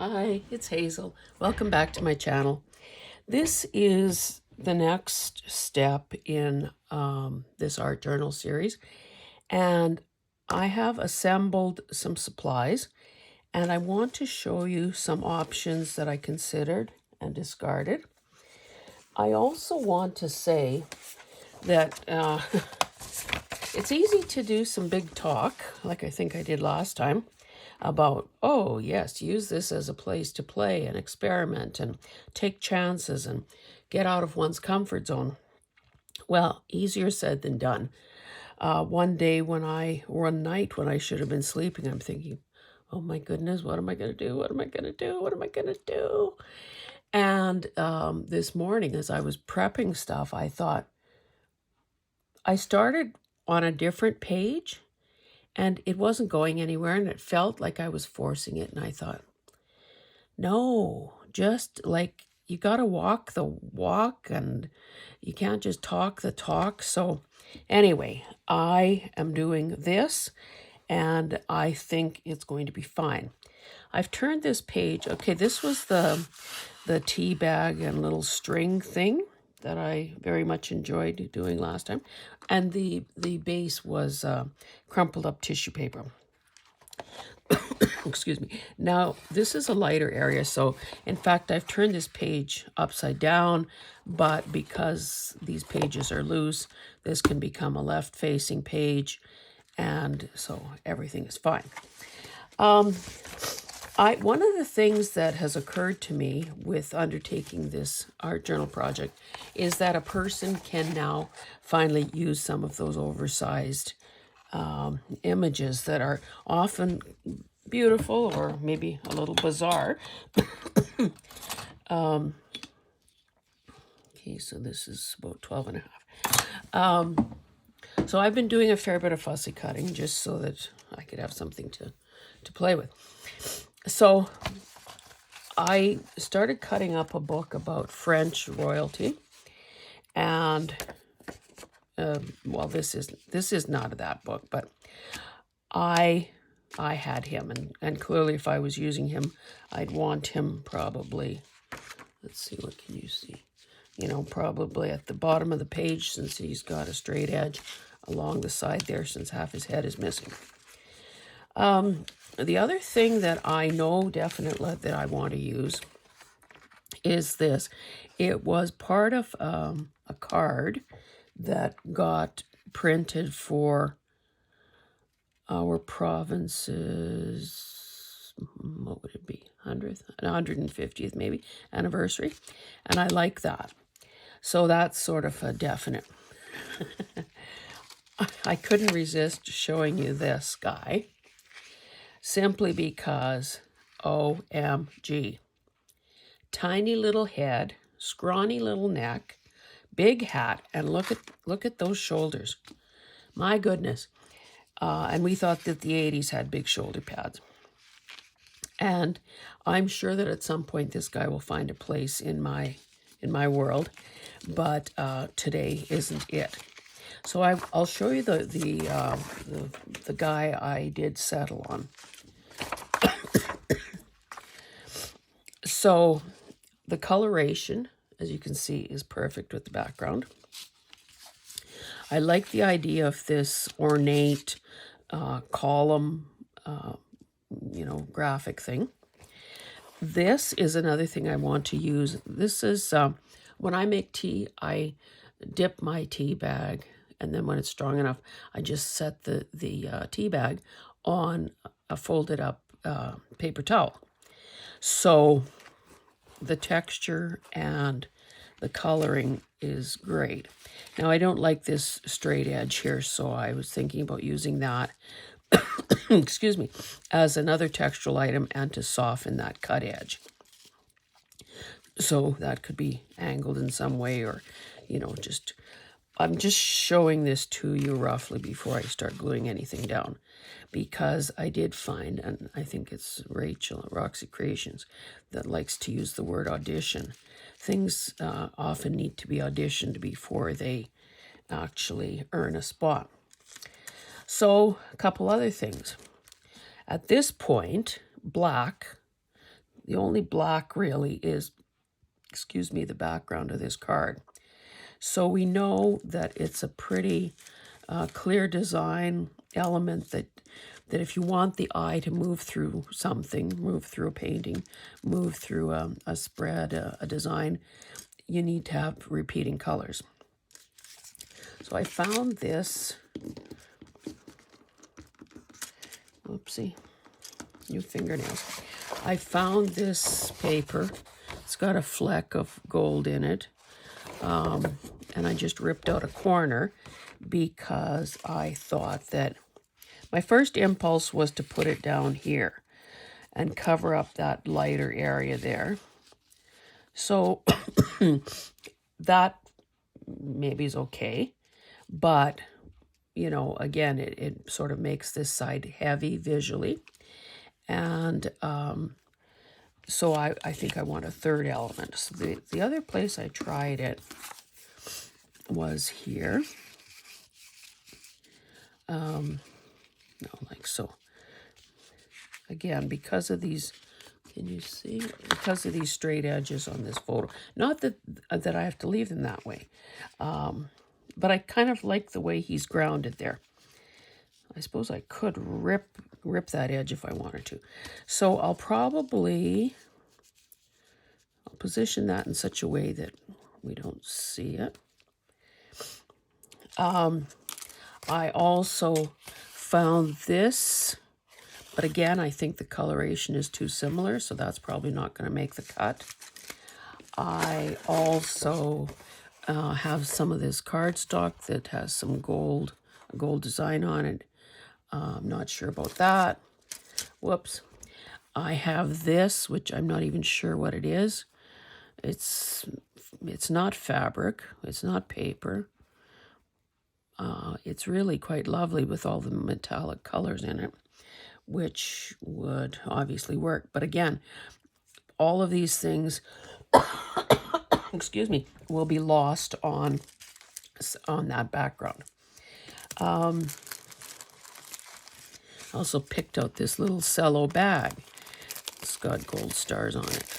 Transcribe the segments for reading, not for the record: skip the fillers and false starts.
Hi, it's Hazel. Welcome back to my channel. This is the next step in this art journal series, and I have assembled some supplies, and I want to show you some options that I considered and discarded. I also want to say that it's easy to do some big talk, like I think I did last time, about, oh, yes, use this as a place to play and experiment and take chances and get out of one's comfort zone. Well, easier said than done. One night when I should have been sleeping, I'm thinking, oh my goodness, what am I going to do? What am I going to do? What am I going to do? And this morning, as I was prepping stuff, I thought, I started on a different page and it wasn't going anywhere and it felt like I was forcing it. And I thought, no, just like you got to walk the walk and you can't just talk the talk. So, anyway, I am doing this and I think it's going to be fine. I've turned this page. Okay, this was the tea bag and little string thing that I very much enjoyed doing last time. And the base was crumpled up tissue paper. Excuse me. Now, this is a lighter area, so in fact, I've turned this page upside down, but because these pages are loose, this can become a left-facing page, and so everything is fine. One of the things that has occurred to me with undertaking this art journal project is that a person can now finally use some of those oversized images that are often beautiful or maybe a little bizarre. Okay, so this is about 12 and a half. So I've been doing a fair bit of fussy cutting just so that I could have something to play with. So I started cutting up a book about French royalty, and well, this is not that book, but I had him, and clearly if I was using him, I'd want him probably, let's see, what can you see? You know, probably at the bottom of the page, since he's got a straight edge along the side there, since half his head is missing. The other thing that I know definitely that I want to use is this. It was part of a card that got printed for our province's, what would it be, 100th, 150th maybe, anniversary. And I like that. So that's sort of a definite. I couldn't resist showing you this guy simply because OMG. Tiny little head, scrawny little neck, big hat, and look at those shoulders. My goodness. And we thought that the 80s had big shoulder pads. And I'm sure that at some point this guy will find a place in my world, but today isn't it. So I'll show you the guy I did settle on. So the coloration, as you can see, is perfect with the background. I like the idea of this ornate column, graphic thing. This is another thing I want to use. This is, when I make tea, I dip my tea bag, and then when it's strong enough, I just set the tea bag on a folded up paper towel. So the texture and the coloring is great. Now, I don't like this straight edge here, so I was thinking about using that, excuse me, as another textural item and to soften that cut edge. So that could be angled in some way, or, I'm just showing this to you roughly before I start gluing anything down, because I did find, and I think it's Rachel at Roxy Creations that likes to use the word audition. Things often need to be auditioned before they actually earn a spot. So a couple other things. At this point, black, the only black really is, excuse me, the background of this card. So we know that it's a pretty clear design element that if you want the eye to move through something, move through a painting, move through a spread, a design, you need to have repeating colors. So I found this, oopsie, new fingernails. I found this paper. It's got a fleck of gold in it. And I just ripped out a corner because I thought that my first impulse was to put it down here and cover up that lighter area there. So that maybe is okay, but you know, again, it sort of makes this side heavy visually. And so I think I want a third element. So the other place I tried it was here. No, like so. Again, because of these, can you see? Because of these straight edges on this photo. Not that I have to leave them that way. But I kind of like the way he's grounded there. I suppose I could rip that edge if I wanted to. So I'll position that in such a way that we don't see it. I also found this, but again, I think the coloration is too similar, so that's probably not going to make the cut. I also have some of this cardstock that has some gold design on it. I'm not sure about that. Whoops. I have this, which I'm not even sure what it is. It's not fabric. It's not paper. It's really quite lovely with all the metallic colors in it, which would obviously work. But again, all of these things, excuse me, will be lost on that background. Also picked out this little cello bag. It's got gold stars on it.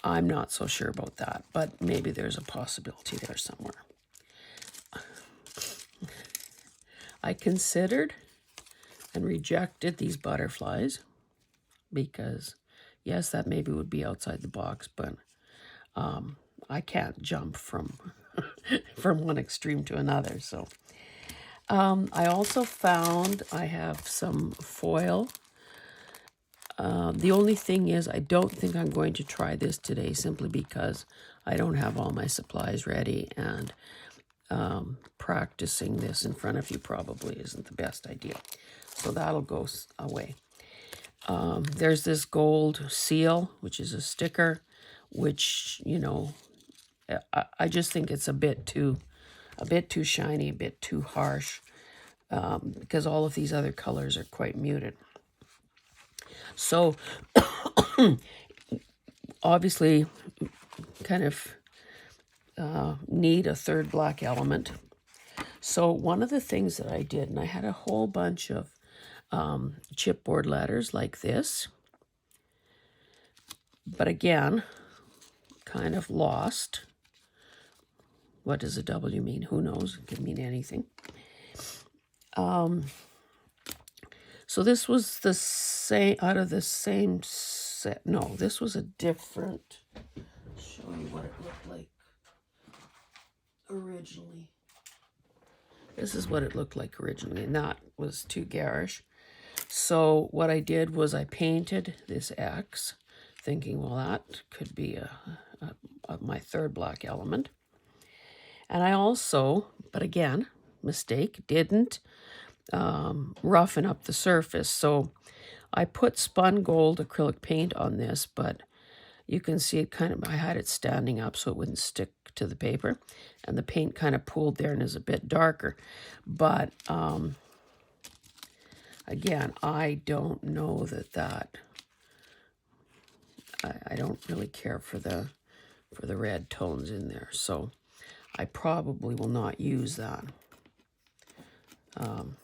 I'm not so sure about that, but maybe there's a possibility there somewhere. I considered and rejected these butterflies because, yes, that maybe would be outside the box, but I can't jump from one extreme to another. So I also found I have some foil. The only thing is I don't think I'm going to try this today simply because I don't have all my supplies ready, and practicing this in front of you probably isn't the best idea. So that'll go away. There's this gold seal, which is a sticker, which, you know, I just think it's a bit too shiny, a bit too harsh, because all of these other colors are quite muted. So obviously kind of need a third black element. So one of the things that I did, and I had a whole bunch of chipboard letters like this, but again, kind of lost. What does a W mean? Who knows? It could mean anything. So this was the same, out of the same set. No, this was a different. Show you what it looked like originally. This is what it looked like originally, and that was too garish. So what I did was I painted this X, thinking, well, that could be my third black element. And I also, but again, mistake, didn't roughen up the surface. So I put spun gold acrylic paint on this, but you can see it kind of, I had it standing up so it wouldn't stick to the paper, and the paint kind of pooled there and is a bit darker. But again, I don't know that I don't really care for the red tones in there, so I probably will not use that.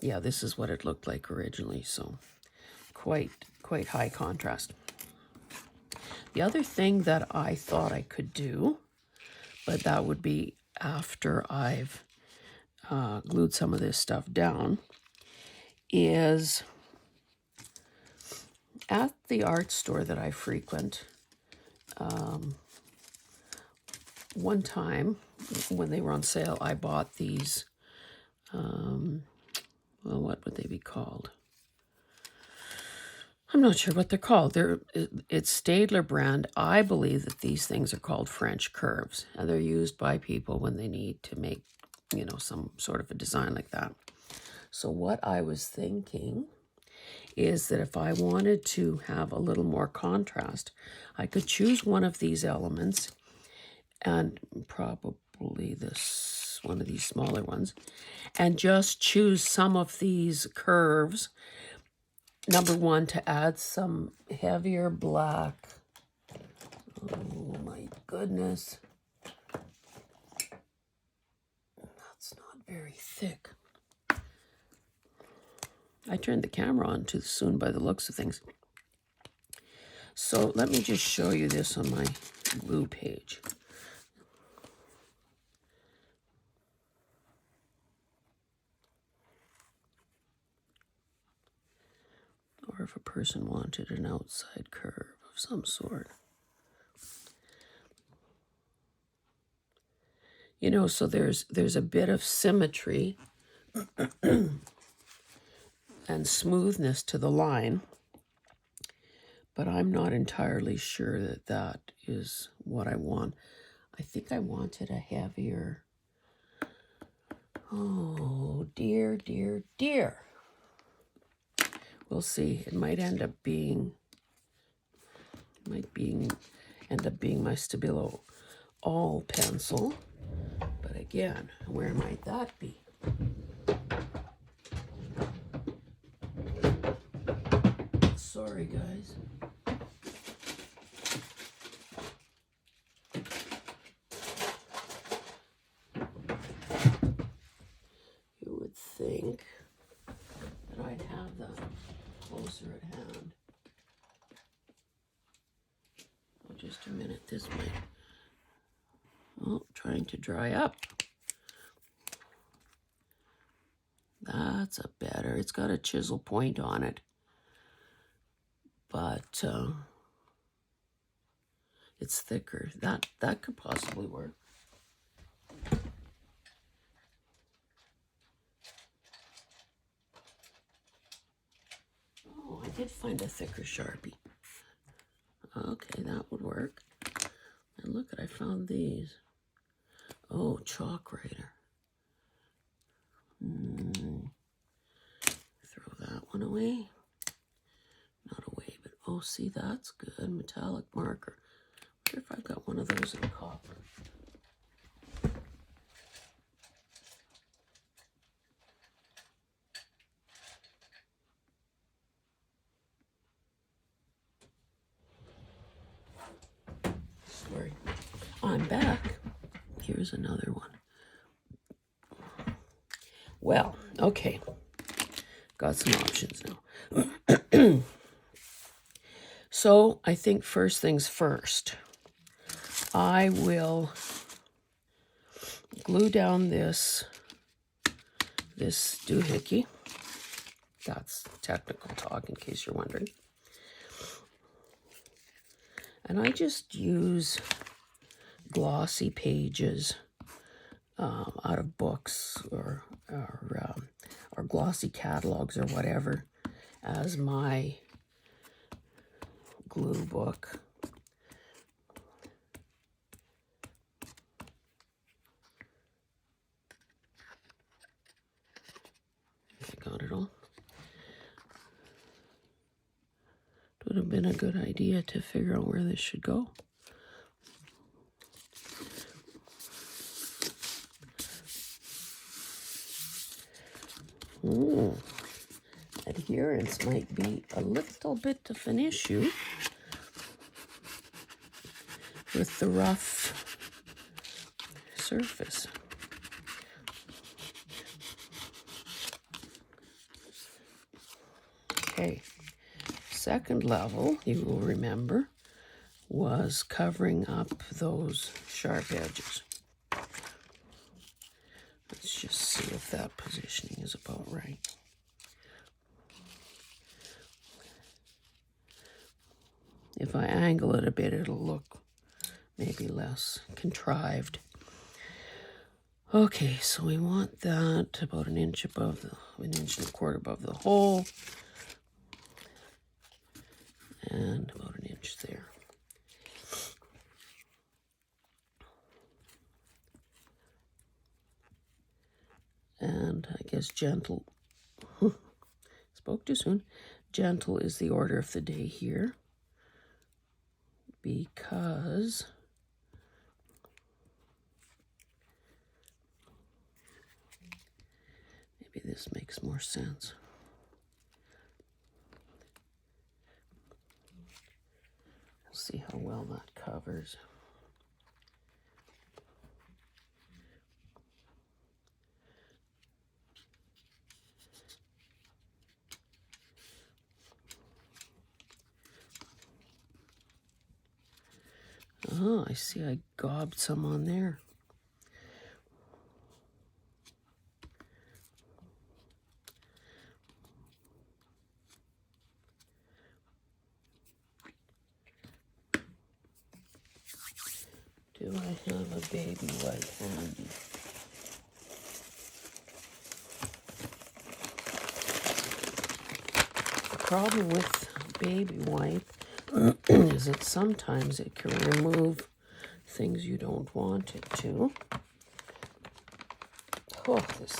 Yeah, this is what it looked like originally, so quite high contrast. The other thing that I thought I could do, but that would be after I've glued some of this stuff down, is at the art store that I frequent, one time when they were on sale, I bought these, well, what would they be called? I'm not sure what they're called. It's Staedtler brand. I believe that these things are called French curves, and they're used by people when they need to make, you know, some sort of a design like that. So what I was thinking is that if I wanted to have a little more contrast, I could choose one of these elements, and probably this one of these smaller ones, and just choose some of these curves. Number one, to add some heavier black. Oh my goodness. That's not very thick. I turned the camera on too soon by the looks of things. So let me just show you this on my glue page. Or if a person wanted an outside curve of some sort. You know, so there's a bit of symmetry and smoothness to the line, but I'm not entirely sure that that is what I want. I think I wanted a heavier, oh dear, dear, dear. We'll see. It might end up being, end up being my Stabilo all pencil, but again, where might that be? Sorry, guys. You would think that I'd have that closer at hand. Oh, just a minute. This might, oh, trying to dry up. That's a better. It's got a chisel point on it, but it's thicker. That could possibly work. Oh, I did find a thicker Sharpie. Okay, that would work. And look, I found these. Oh, chalk writer. Throw that one away. Not away, but oh, see, that's good. Metallic marker. I wonder if I've got one of those in copper. Sorry. I'm back. Here's another one. Well, okay. Got some options now. So I think first things first, I will glue down this doohickey. That's technical talk in case you're wondering. And I just use glossy pages out of books or glossy catalogs or whatever as my glue book. I got it all. It would have been a good idea to figure out where this should go. Adherence might be a little bit of an issue with the rough surface. Okay, second level, you will remember, was covering up those sharp edges. Let's just see if that positioning is about right. If I angle it a bit, it'll look maybe less contrived. Okay, so we want that about an inch above an inch and a quarter above the hole, and about an inch there. And I guess gentle, spoke too soon, gentle is the order of the day here, because maybe this makes more sense. We'll see how well that covers. Oh, I see I gobbed some on there. Do I have a baby white handy? The problem with baby white is that sometimes it can remove things you don't want it to. Oh, this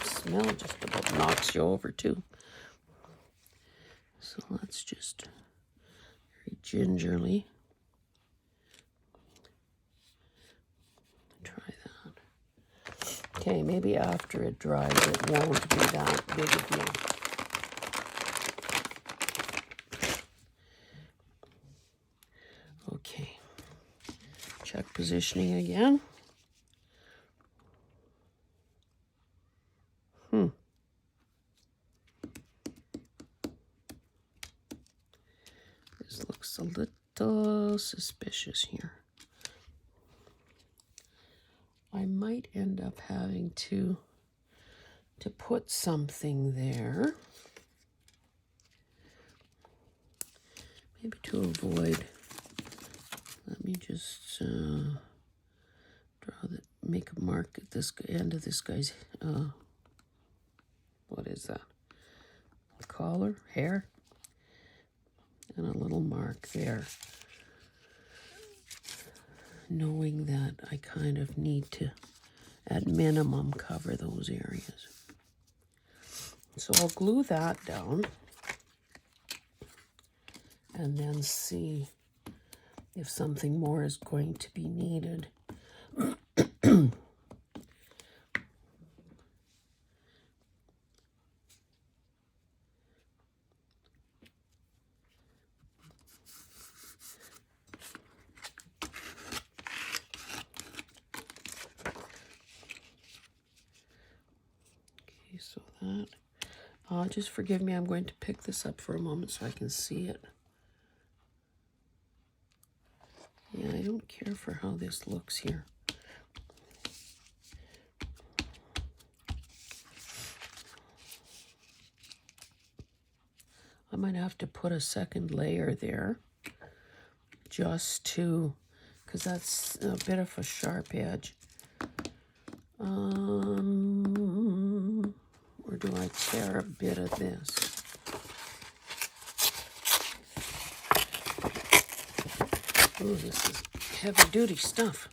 smell just about knocks you over too. So let's just very gingerly try that. Okay, maybe after it dries it won't be that big a deal. Okay, check positioning again. This looks a little suspicious here. I might end up having to put something there. Maybe to avoid, let me just make a mark at this end of this guy's, what is that? Collar, hair, and a little mark there. Knowing that I kind of need to, at minimum, cover those areas. So I'll glue that down and then see if something more is going to be needed. Okay, so that, just forgive me, I'm going to pick this up for a moment so I can see it. Yeah, I don't care for how this looks here. I might have to put a second layer there just to, because that's a bit of a sharp edge. Or do I tear a bit of this? Oh, this is heavy duty stuff.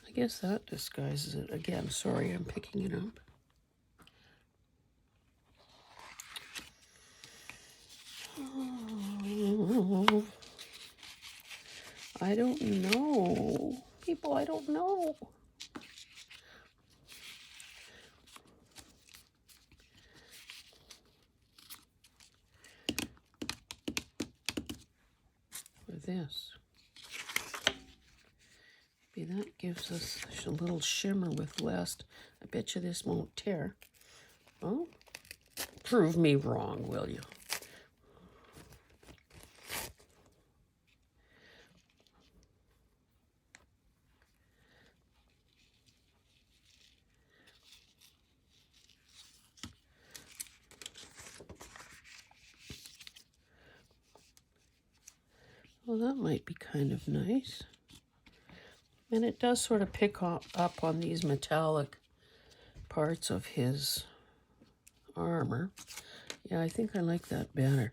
I guess that disguises it. Again, sorry, I'm picking it up. Oh, I don't know. People, I don't know. For this. Maybe that gives us a little shimmer with less. I bet you this won't tear. Oh, prove me wrong, will you? Well, that might be kind of nice. And it does sort of pick up on these metallic parts of his armor. Yeah, I think I like that better.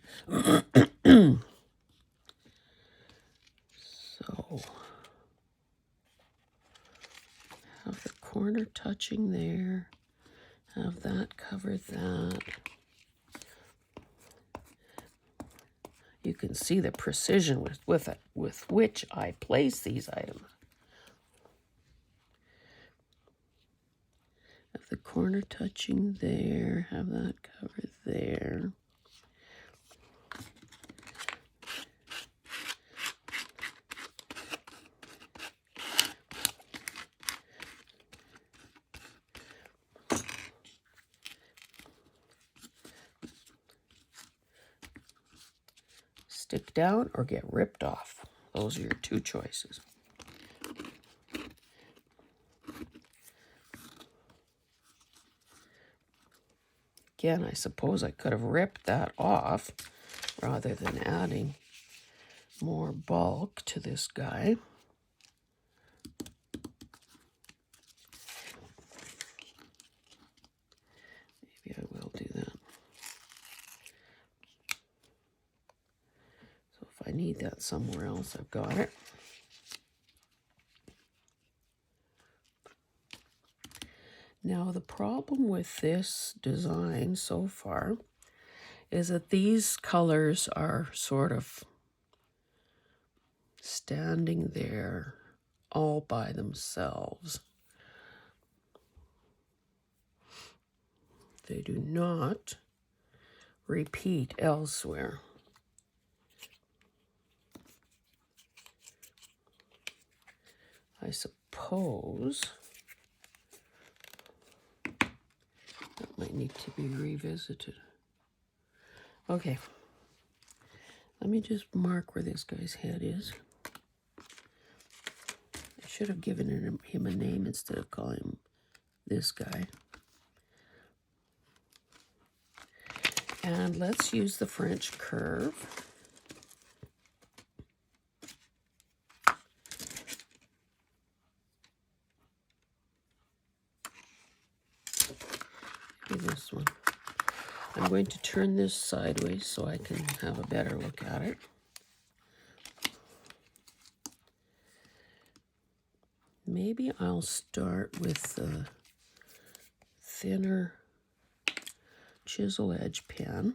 So, have the corner touching there. Have that cover that. You can see the precision with which I place these items. Have the corner touching there. Have that cover there. Stick down or get ripped off. Those are your two choices. Again, I suppose I could have ripped that off rather than adding more bulk to this guy. Maybe I will do that. So if I need that somewhere else, I've got it. Now, the problem with this design so far is that these colors are sort of standing there all by themselves. They do not repeat elsewhere. I suppose that might need to be revisited. Okay, let me just mark where this guy's head is. I should have given him a name instead of calling him this guy. And let's use the French curve. Maybe this one. I'm going to turn this sideways so I can have a better look at it. Maybe I'll start with the thinner chisel edge pen.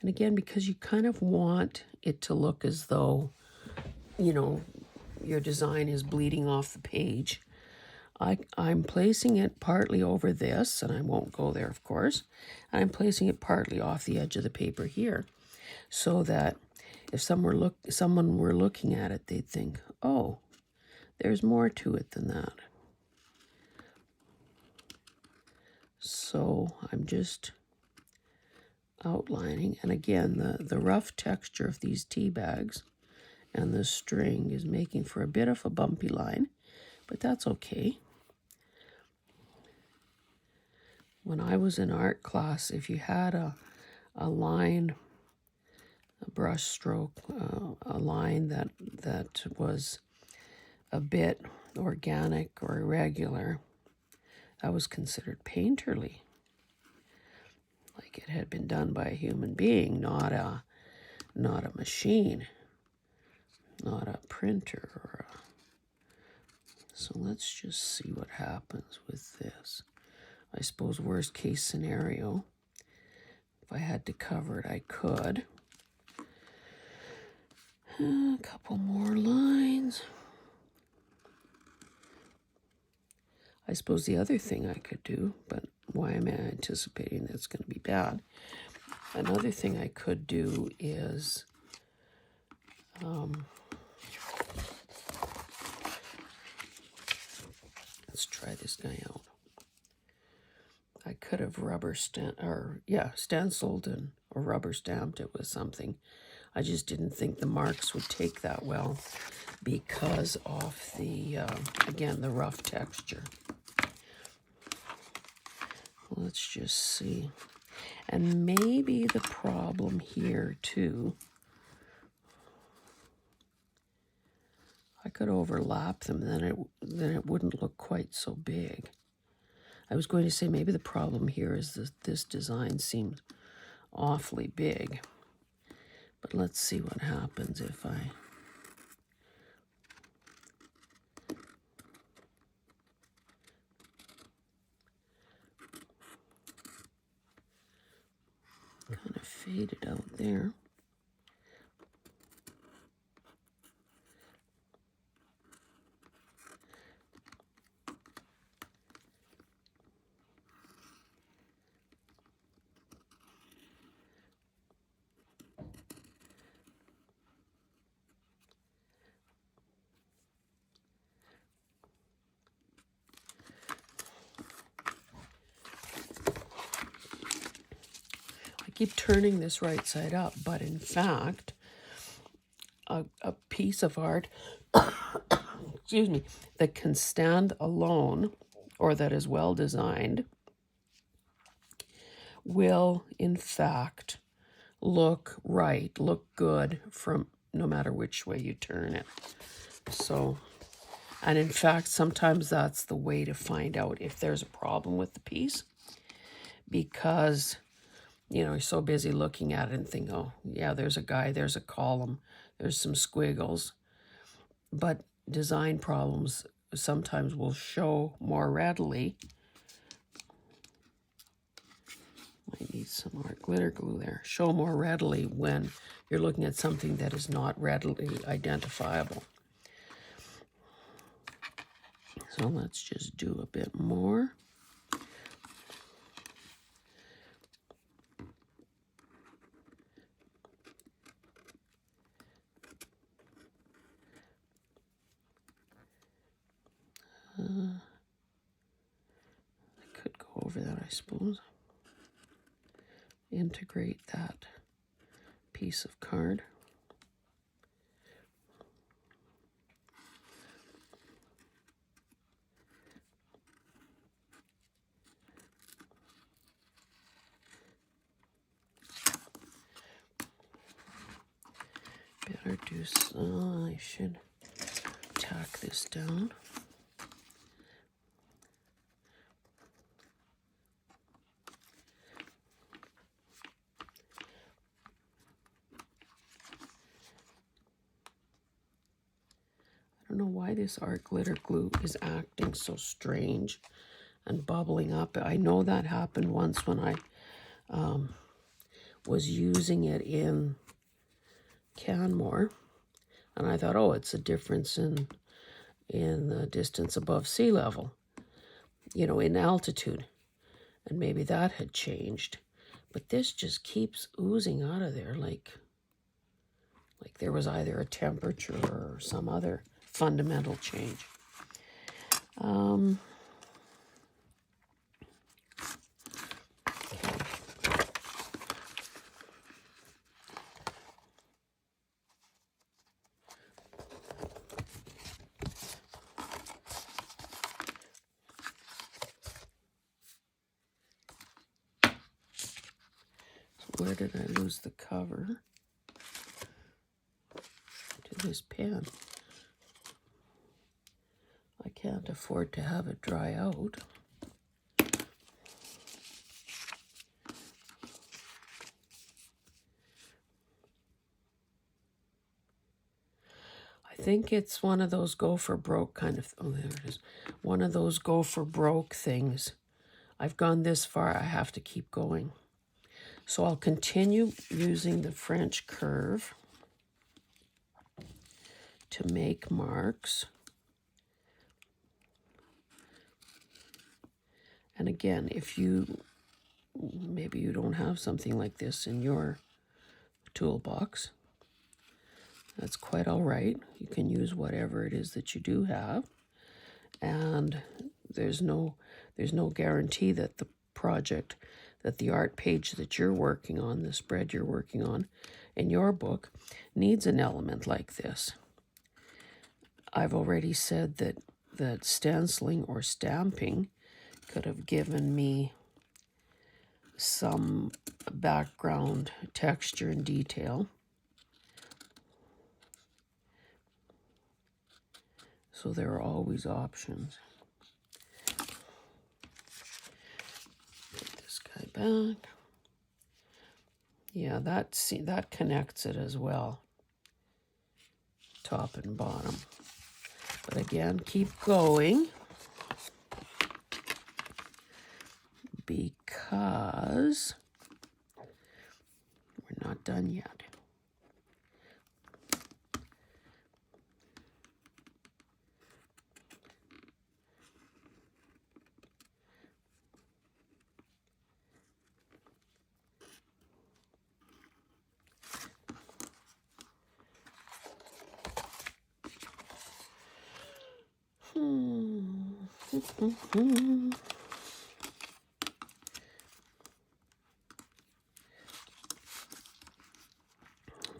And again, because you kind of want it to look as though, you know, your design is bleeding off the page, I'm placing it partly over this, and I won't go there, of course. I'm placing it partly off the edge of the paper here, so that if someone were looking at it, they'd think, oh, there's more to it than that. So I'm just outlining, and again, the rough texture of these tea bags and the string is making for a bit of a bumpy line, but that's okay. When I was in art class, if you had a line, a brush stroke, a line that was a bit organic or irregular, that was considered painterly. Like it had been done by a human being, not a machine, not a printer. So let's just see what happens with this. I suppose worst case scenario, if I had to cover it, I could. A couple more lines. I suppose the other thing I could do, but why am I anticipating that's going to be bad? Another thing I could do is let's try this guy out. could have stenciled or rubber stamped it with something. I just didn't think the marks would take that well because of the, again, the rough texture. Let's just see. And maybe the problem here too, I could overlap them, then it wouldn't look quite so big. I was going to say maybe the problem here is that this design seems awfully big. But let's see what happens if I kind of fade it out there. I keep turning this right side up, but in fact, a piece of art, excuse me, that can stand alone or that is well designed will in fact look right, look good from no matter which way you turn it. So, and in fact, sometimes that's the way to find out if there's a problem with the piece, because, you know, you're so busy looking at it and think, oh, yeah, there's a guy, there's a column, there's some squiggles. But design problems sometimes will show more readily. Might need some more glitter glue there. Show more readily when you're looking at something that is not readily identifiable. So let's just do a bit more. I could go over that, I suppose. Integrate that piece of card. Better do so. I should tack this down. I don't know why this art glitter glue is acting so strange and bubbling up. I know that happened once when I was using it in Canmore, and I thought, oh, it's a difference in the distance above sea level, you know, in altitude, and maybe that had changed. But this just keeps oozing out of there like there was either a temperature or some other fundamental change. Where did I lose the cover to this pen? I can't afford to have it dry out. I think it's one of those go for broke kind of, oh, there it is. One of those go for broke things. I've gone this far, I have to keep going. So I'll continue using the French curve to make marks. And again, if maybe you don't have something like this in your toolbox, that's quite all right. You can use whatever it is that you do have. And there's no guarantee that project that the art page that you're working on, the spread you're working on in your book, needs an element like this. I've already said that stenciling or stamping could have given me some background texture and detail. So there are always options. Put this guy back. Yeah, that connects it as well, top and bottom. But again, keep going, because we're not done yet.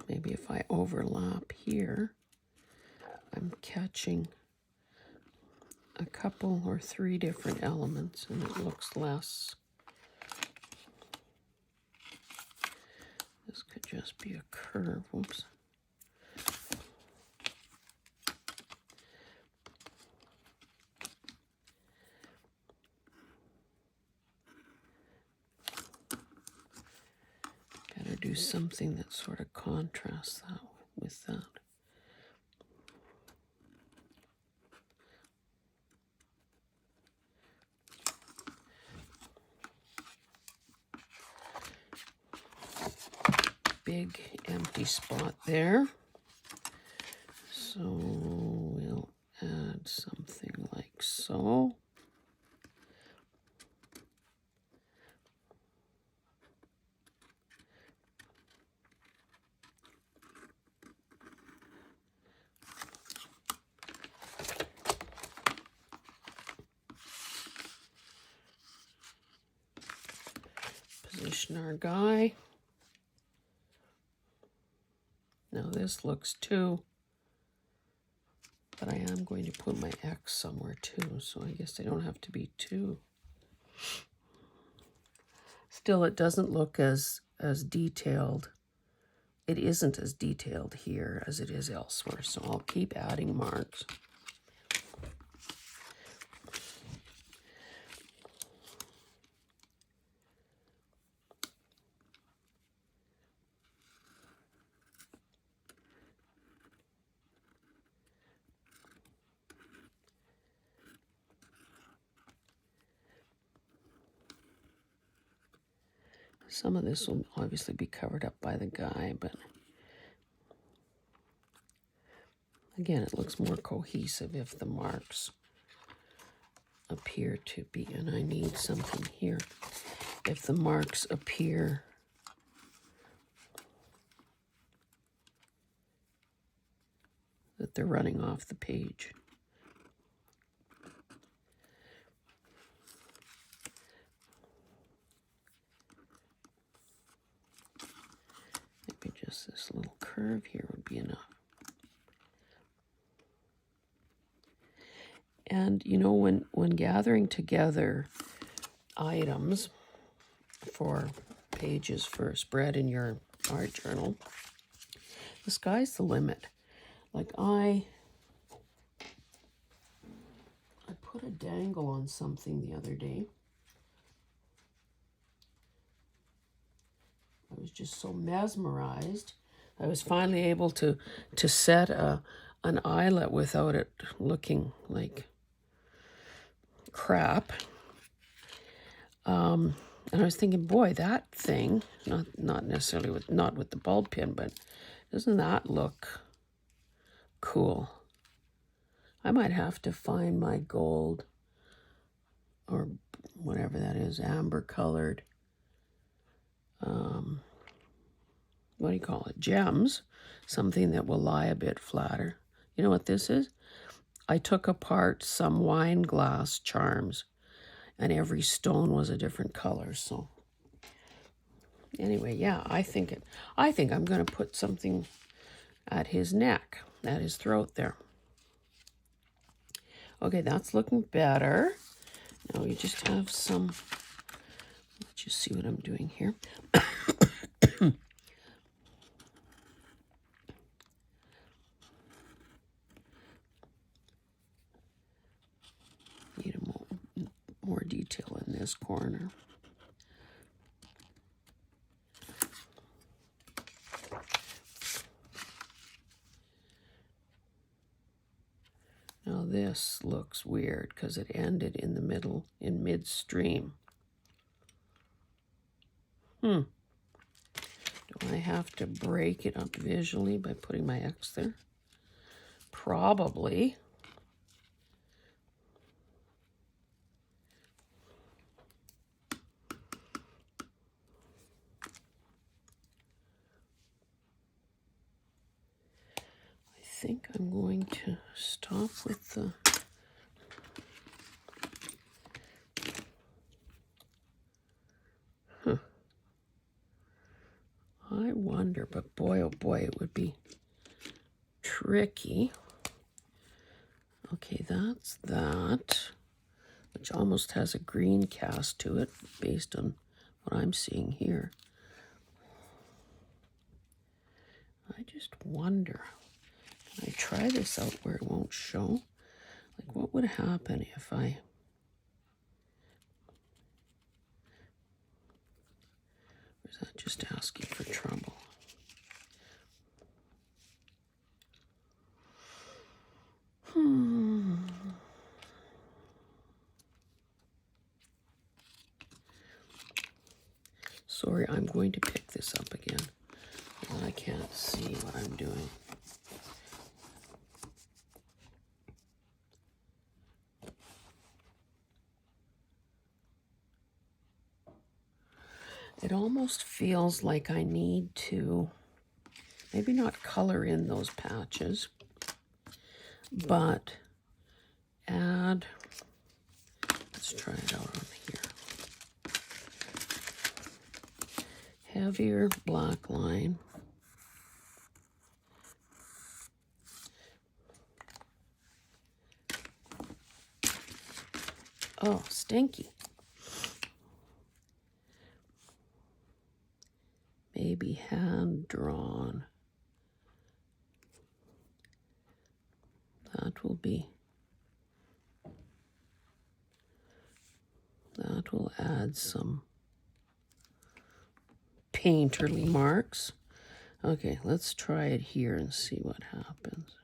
Maybe if I overlap here, I'm catching a couple or three different elements and it looks less. This could just be a curve. Whoops. Better do something that sort of contrasts that with that. Big empty spot there. So we'll add something like so. Position our guy. Now this looks too, but I am going to put my X somewhere too, so I guess they don't have to be two. Still, it doesn't look as detailed. It isn't as detailed here as it is elsewhere, so I'll keep adding marks. Some of this will obviously be covered up by the guy, but again, it looks more cohesive if the marks appear to be, and I need something here. If the marks appear that they're running off the page. Maybe just this little curve here would be enough. And you know, when gathering together items for pages for a spread in your art journal, the sky's the limit. Like I put a dangle on something the other day. I was just so mesmerized. I was finally able to set an eyelet without it looking like crap. And I was thinking, boy, that thing, not necessarily with the bulb pin, but doesn't that look cool? I might have to find my gold or whatever that is, amber colored, what do you call it, gems, something that will lie a bit flatter. You know what this is? I took apart some wine glass charms and every stone was a different color. So anyway, yeah, I think I'm going to put something at his neck, at his throat there. Okay, that's looking better. Now we just have some, let's just see what I'm doing here. Need more detail in this corner. Now this looks weird because it ended in the middle, in midstream. Do I have to break it up visually by putting my X there? Probably. I think I'm going to stop with the I wonder, but boy, oh boy, it would be tricky. Okay, that's that, which almost has a green cast to it based on what I'm seeing here. I just wonder, can I try this out where it won't show? Like, what would happen if I... Or is that just asking for trouble? Sorry, I'm going to pick this up again. I can't see what I'm doing. It almost feels like I need to maybe not color in those patches, but add, let's try it out on here. Heavier black line. Oh, stinky. Maybe hand drawn. That will add some painterly marks. Okay, let's try it here and see what happens.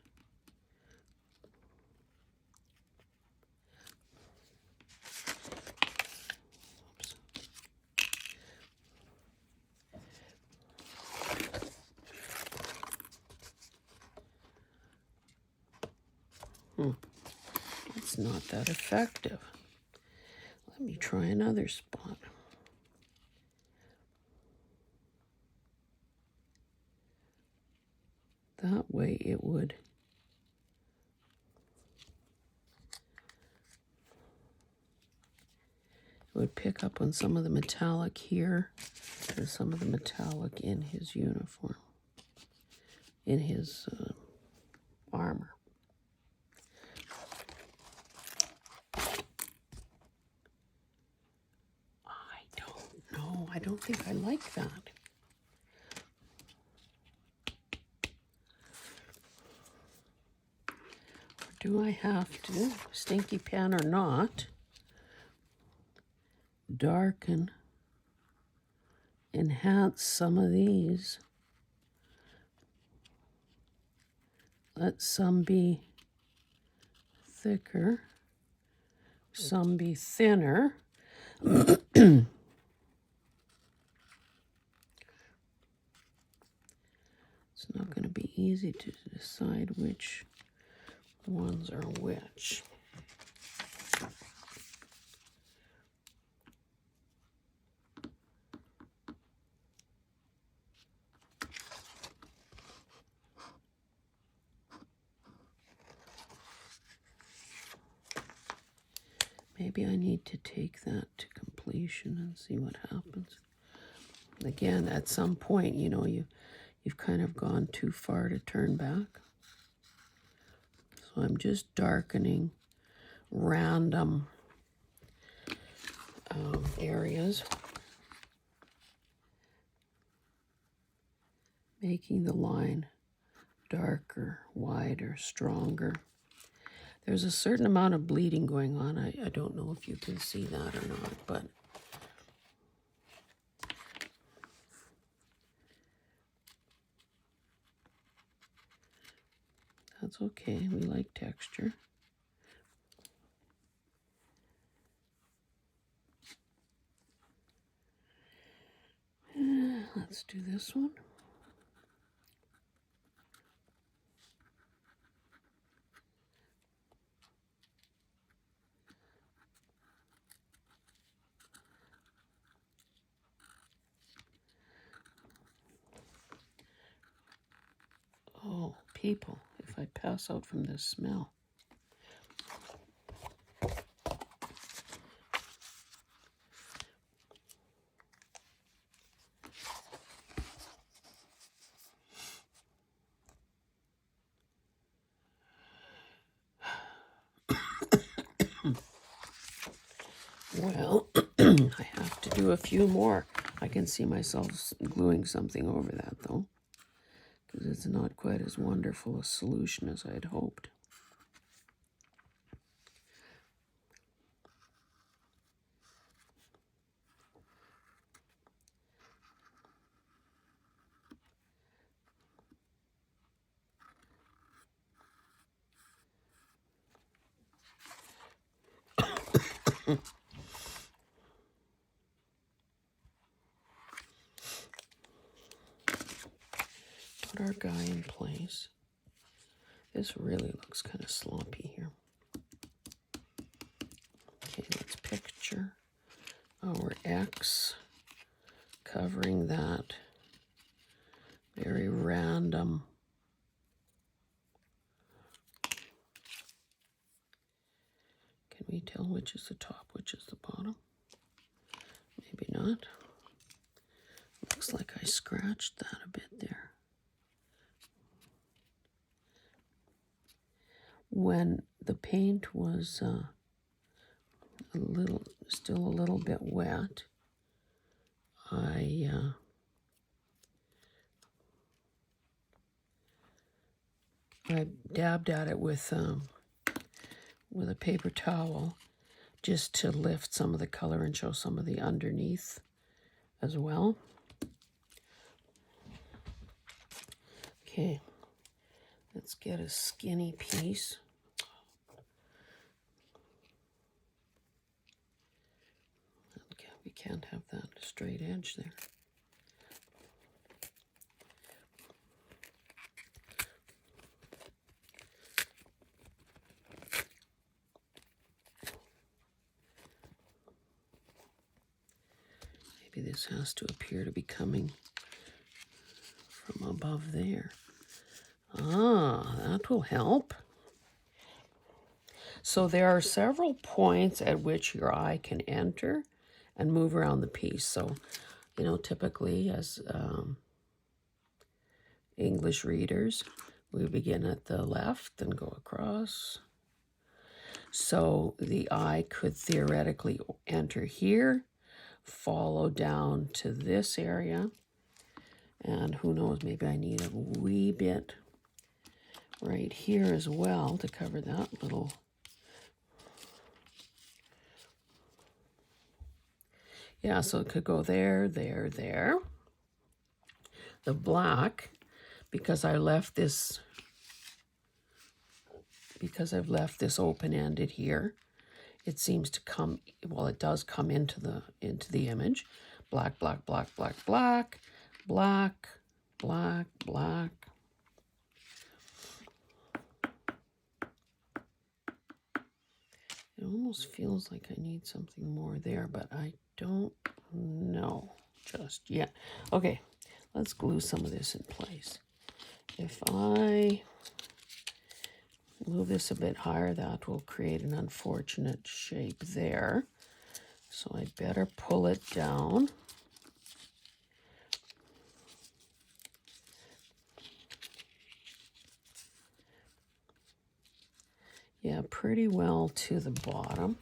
It's not that effective. Let me try another spot. That way it would pick up on some of the metallic here and some of the metallic in his uniform, in his armor. I don't know. I don't think I like that. Or do I have to, stinky pen or not, darken, enhance some of these? Let some be thicker, some be thinner. It's not going to be easy to decide which ones are which. Maybe I need to take that to completion and see what happens. Again, at some point, you know, you've kind of gone too far to turn back. So I'm just darkening random areas, making the line darker, wider, stronger. There's a certain amount of bleeding going on. I don't know if you can see that or not, but that's okay. We like texture. Let's do this one. Oh, people, if I pass out from this smell. Well, I have to do a few more. I can see myself gluing something over that, though, because it's not quite as wonderful a solution as I had hoped. Put our guy in place. This really looks kind of sloppy here. Okay, let's picture our X, covering that very random. Can we tell which is the top, which is the bottom? Maybe not. Looks like I scratched that a bit there. When the paint was still a little bit wet, I dabbed at it with a paper towel just to lift some of the color and show some of the underneath as well. Okay, let's get a skinny piece. Okay, we can't have that straight edge there. Maybe this has to appear to be coming from above there. Ah, that will help. So there are several points at which your eye can enter and move around the piece. So, you know, typically as English readers, we begin at the left and go across. So the eye could theoretically enter here, follow down to this area, and who knows, maybe I need a wee bit right here as well to cover that little. Yeah, so it could go there, there, there. The black, because I've left this open-ended here, it seems to come, well, it does come into the image. Black, black, black, black, black, black, black, black. It almost feels like I need something more there, but I don't know just yet. Okay, let's glue some of this in place. If I Move this a bit higher. That will create an unfortunate shape there. So I'd better pull it down. Yeah, pretty well to the bottom.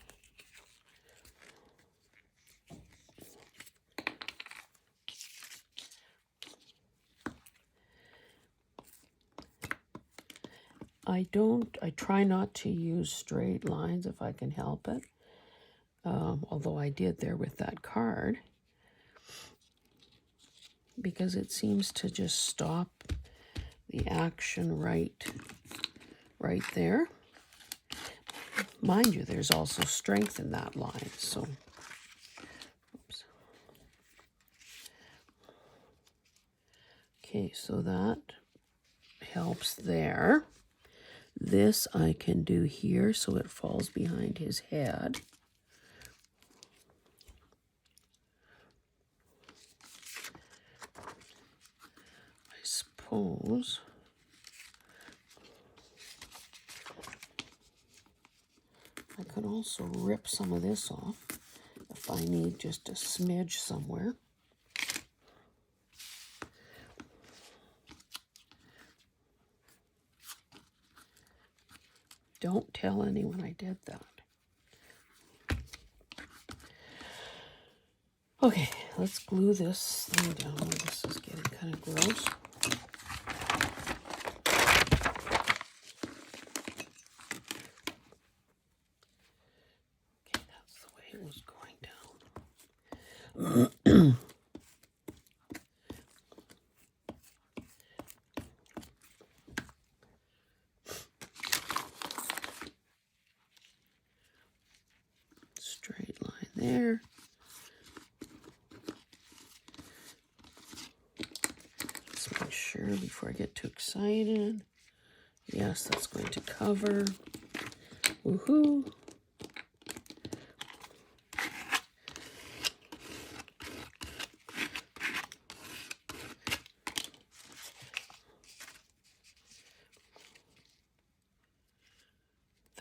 I try not to use straight lines if I can help it. Although I did there with that card, because it seems to just stop the action right there. Mind you, there's also strength in that line, so oops. Okay, so that helps there. This I can do here so it falls behind his head. I suppose I could also rip some of this off if I need just a smidge somewhere. Don't tell anyone I did that. Okay, let's glue this thing down. This is getting kind of gross. Okay, that's the way it was going down. Straight line there. Let's make sure before I get too excited. Yes, that's going to cover. Woohoo!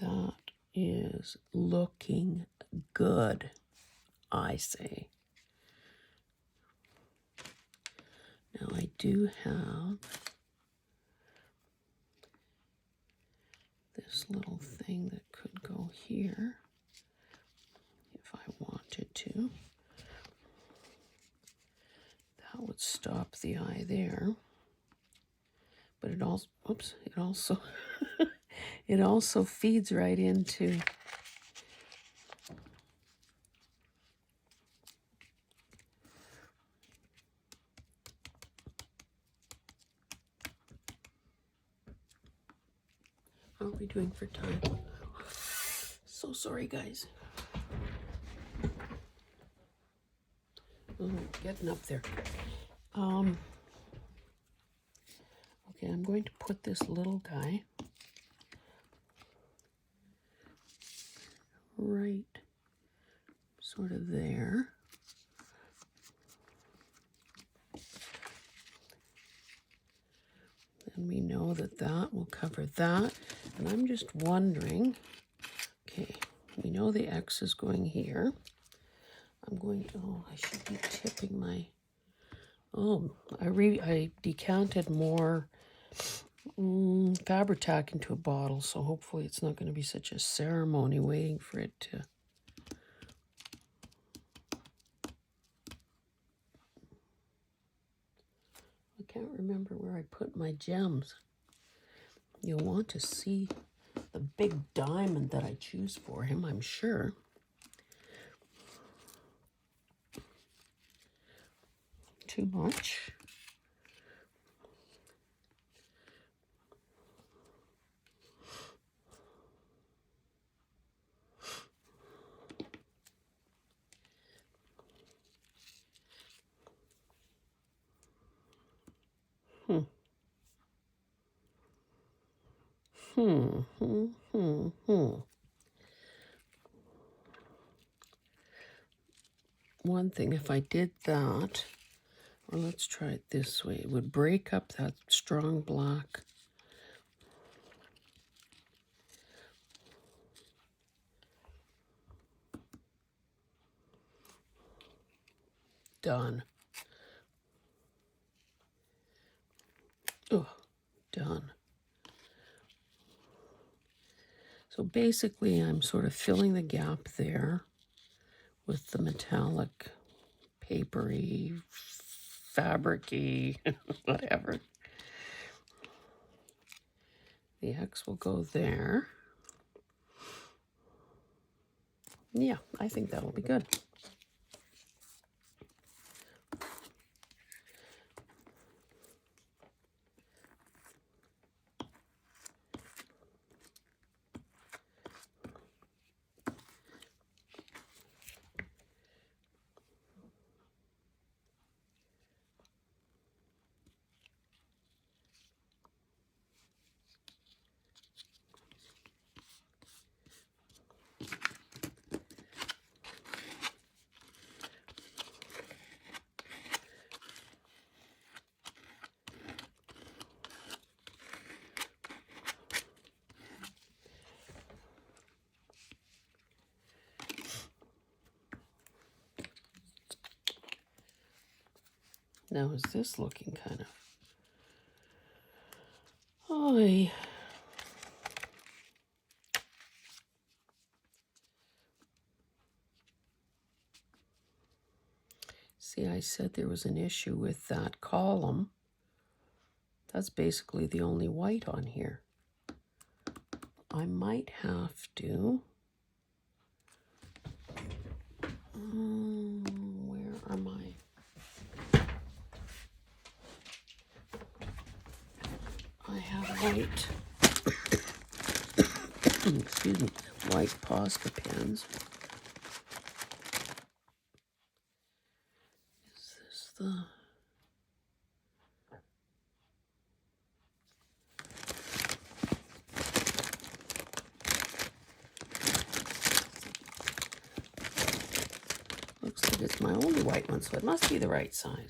That is looking good, I say. Now I do have this little thing that could go here if I wanted to. That would stop the eye there. But it also, oops, it also it also feeds right into how are we doing for time? So sorry, guys. Oh, getting up there. Okay, I'm going to put this little guy right sort of there. And we know that that will cover that. And I'm just wondering, okay, we know the X is going here. I'm going to, oh, I should be tipping my, oh, I decanted more Fabri-Tac into a bottle, so hopefully it's not going to be such a ceremony waiting for it to. I can't remember where I put my gems. You'll want to see the big diamond that I choose for him, I'm sure. Too much. One thing, if I did that, or let's try it this way, it would break up that strong black. Done. Oh, done. So basically, I'm sort of filling the gap there with the metallic, papery, fabricy, whatever. The X will go there. Yeah, I think that'll be good. Now, is this looking kind of... Oy. See, I said there was an issue with that column. That's basically the only white on here. I might have to... where are my... I have white... excuse me, white Posca pens. Is this the... Looks like it's my only white one, so it must be the right size.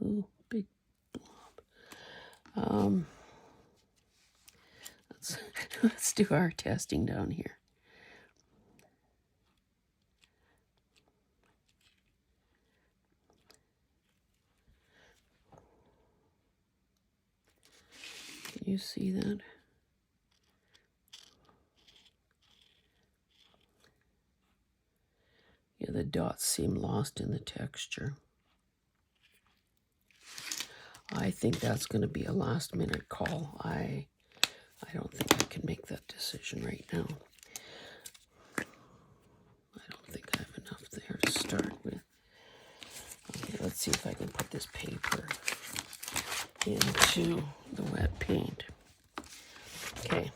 Ooh, big blob. Let's do our testing down here. Can you see that? Yeah, the dots seem lost in the texture. I think that's going to be a last minute call. I don't think I can make that decision right now. I don't think I have enough there to start with. Okay, let's see if I can put this paper into the wet paint. Okay.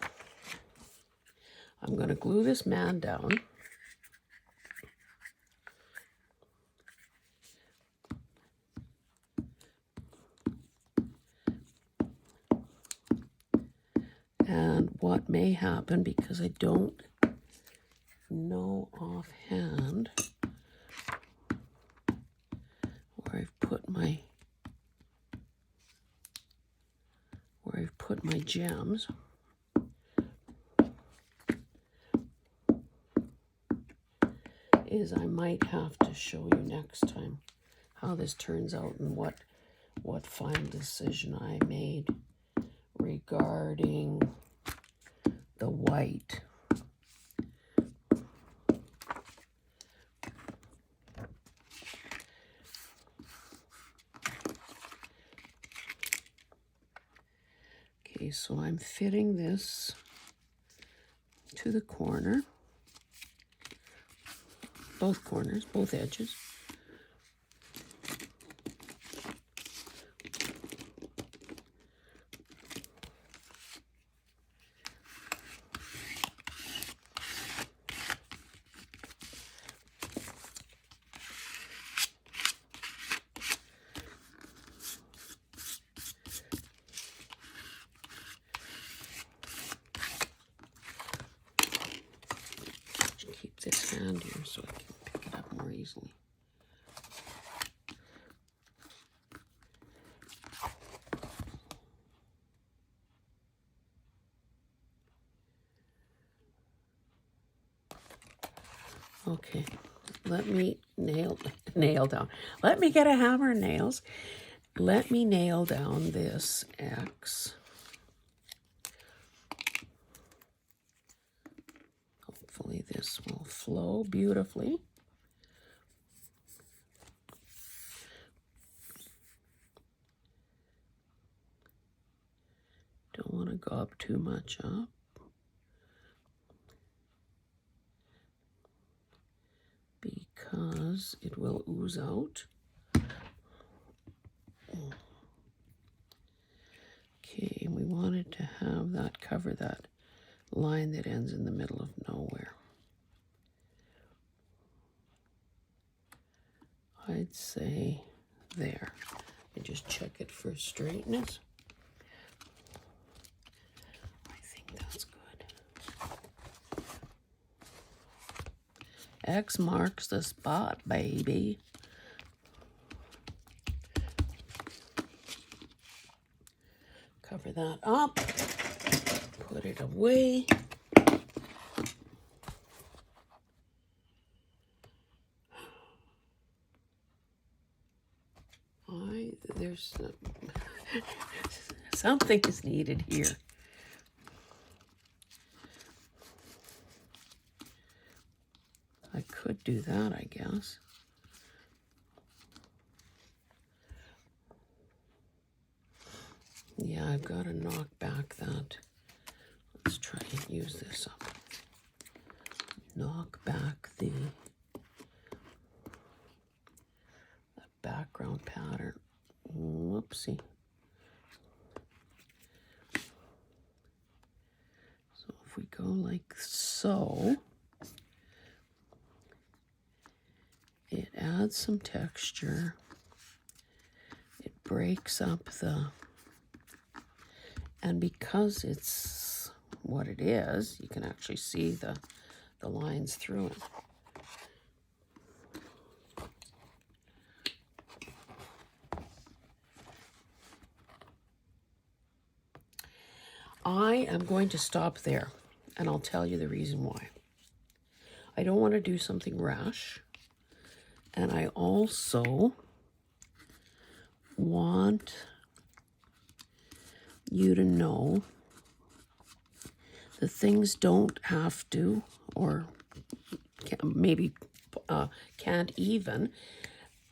I'm going to glue this man down. And what may happen, because I don't know offhand where I've put my gems, is I might have to show you next time how this turns out and what final decision I made regarding the white. Okay, so I'm fitting this to the corner, both corners, both edges. Keep this hand here so I can pick it up more easily. Okay, let me nail down. Let me get a hammer and nails. Let me nail down this X. Hopefully this will flow beautifully. Don't want to go up too much up. Because it will ooze out. Okay, we wanted to have that cover that line that ends in the middle of nowhere. I'd say there. And just check it for straightness. I think that's good. X marks the spot, baby. Cover that up. Put it away. There's something is needed here. I could do that, I guess. Yeah, I've got to knock back that. Let's try and use this up. Knock back the background pattern. Whoopsie. So if we go like so, it adds some texture. It breaks up the, and because it's what it is, you can actually see the lines through it. I am going to stop there, and I'll tell you the reason why. I don't want to do something rash, and I also want you to know that things don't have to, or maybe can't even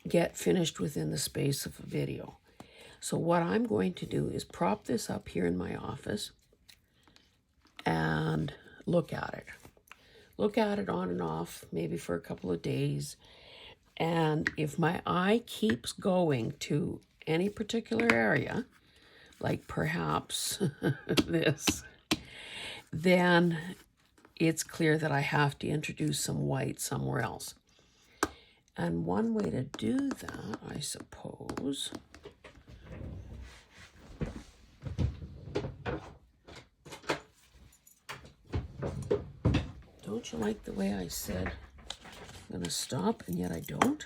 get finished within the space of a video. So what I'm going to do is prop this up here in my office and look at it. Look at it on and off, maybe for a couple of days. And if my eye keeps going to any particular area, like perhaps this, then it's clear that I have to introduce some white somewhere else. And one way to do that, I suppose, don't you like the way I said I'm gonna stop and yet I don't?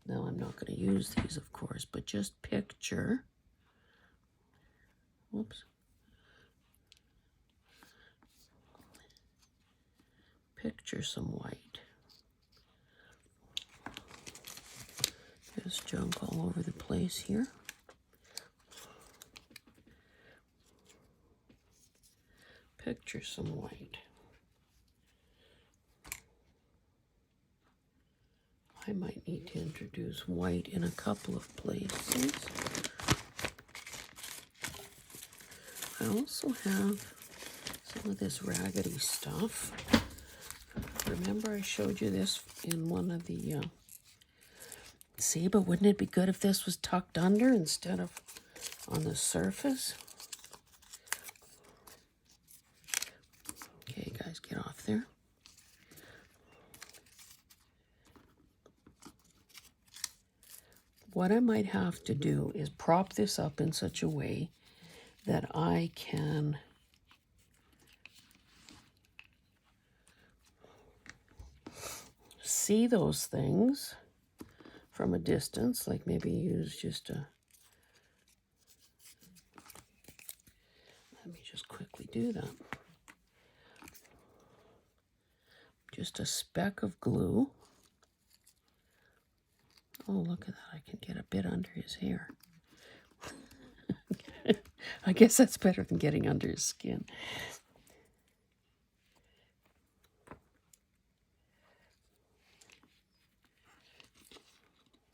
Now I'm not gonna use these, of course, but just picture, whoops. Picture some white. There's junk all over the place here. Picture some white. I might need to introduce white in a couple of places. I also have some of this raggedy stuff. Remember I showed you this in one of the, see, but wouldn't it be good if this was tucked under instead of on the surface? Okay, guys, get off there. What I might have to do is prop this up in such a way that I can see those things from a distance, like maybe use just a, let me just quickly do that. Just a speck of glue. Oh, look at that. I can get a bit under his hair. I guess that's better than getting under his skin.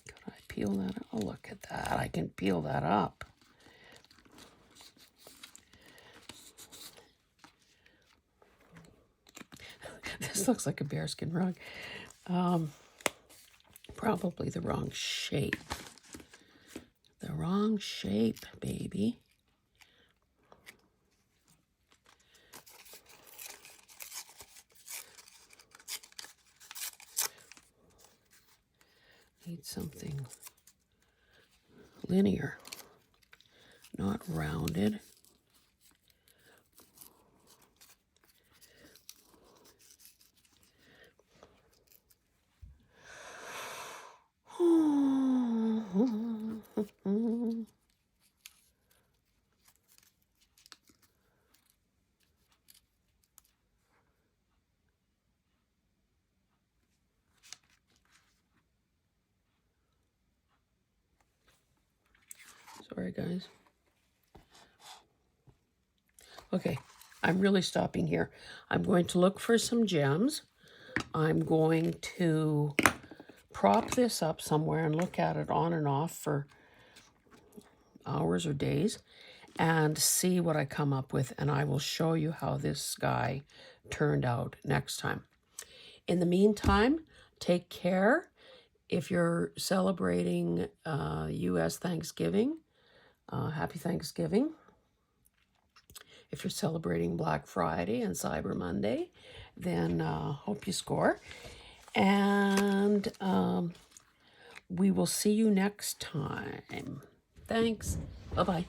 Could I peel that up? Oh, look at that. I can peel that up. This looks like a bearskin rug. Probably the wrong shape. The wrong shape, baby. Need something linear, not rounded. Sorry, guys. Okay, I'm really stopping here. I'm going to look for some gems. I'm going to prop this up somewhere and look at it on and off for hours or days and see what I come up with, and I will show you how this guy turned out next time. In the meantime, take care. If you're celebrating U.S. Thanksgiving, happy Thanksgiving. If you're celebrating Black Friday and Cyber Monday, then hope you score. And we will see you next time. Thanks. Bye-bye.